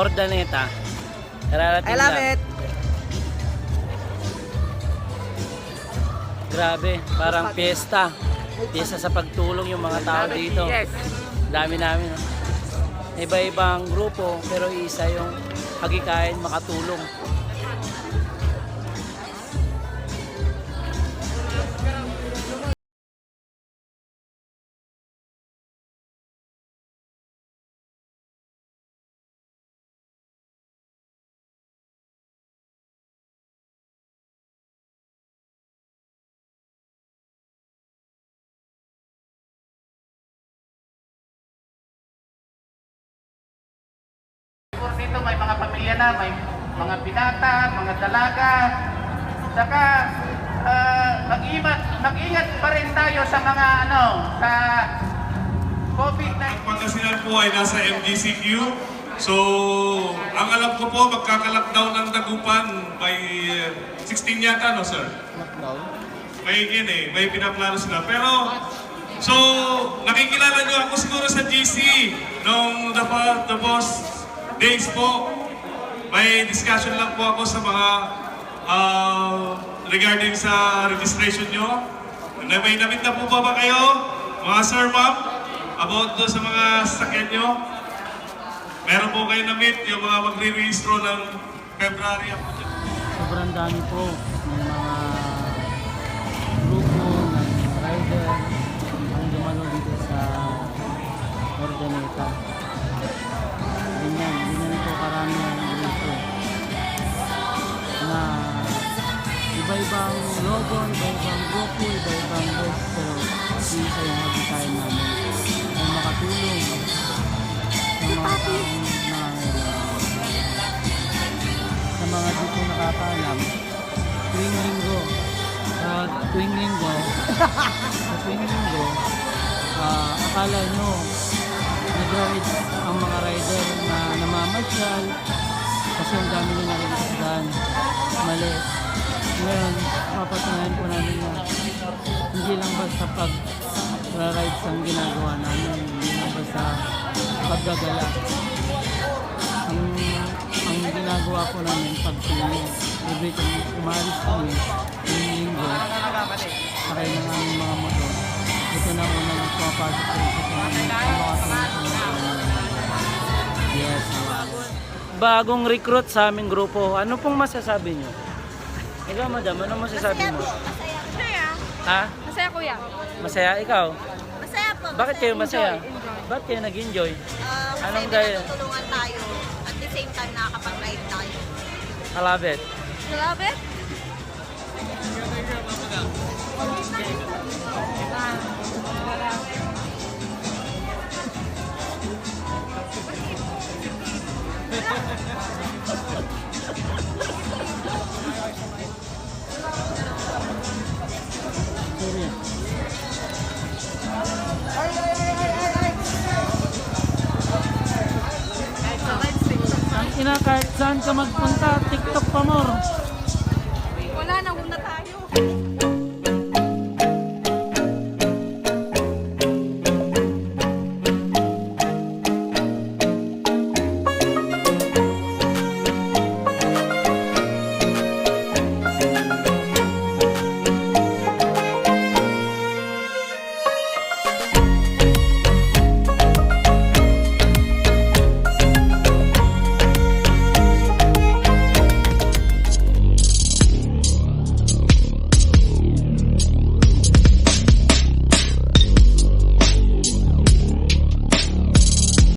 Ordaneta. Kararating I love lang. it. Grabe, parang piyesta. Piyesta sa pagtulong yung mga tao dito. Yes. Dami namin. No? Iba-ibang grupo, pero isa yung hagikain makatulong. Dito may mga pamilya na, may mga binata, mga dalaga. Saka mag-ingat pa rin tayo sa mga sa COVID-19. Pangasinan po ay nasa MDCQ. So, ang alam ko po, magkaka-lockdown ng Dagupan by 16 yata, no sir? Lockdown? May pinaplano sila. Pero, so, nakikilala nyo ako siguro sa GC nung the past days po. May discussion lang po ako sa mga regarding sa registration nyo. May namit na po ba kayo, mga sir, ma'am, about doon sa mga sasakyan nyo? Meron po kayo namit yung mga magre-registro ng February. Sobrang dami po ng mga grupo, ng rider ang dumalo dito sa Ordaneta. Ganyan po karami ang grupo na iba-ibang logo, iba-ibang grupo, iba-ibang bus, pero isa yung hagikain namin ay makatulong sa mga taong nangangailangan. Sa mga dito nakakaalam, tuwing linggo, akala nyo nag-ride ang mga rider na namamasyal kasi ang dami nyo nakikisdan. Mali. Ngayon, mapatunayan po namin na hindi lang basta pag-rides ang ginagawa namin, hindi lang basta paggagala. Ang ginagawa po namin pagtulong. Every time umalis kami, yung linggo, sakay ng aming mga motor. Ito na una ng pumapasok sa isip namin. Yes. Bagong recruit sa aming grupo. Ano pong masasabi nyo? Ikaw, madam, ano masasabi mo? Masaya. Ha? Masaya, kuya. Masaya? Ikaw? Masaya po. Bakit kayo masaya? Enjoy. Bakit kayo nag-enjoy? Kasi Anong may dahil? natutulungan tayo. At the same time, nakakapag-ride tayo. I love it. You love it? Ang ina, kahit saan ka magpunta, TikTok pa more.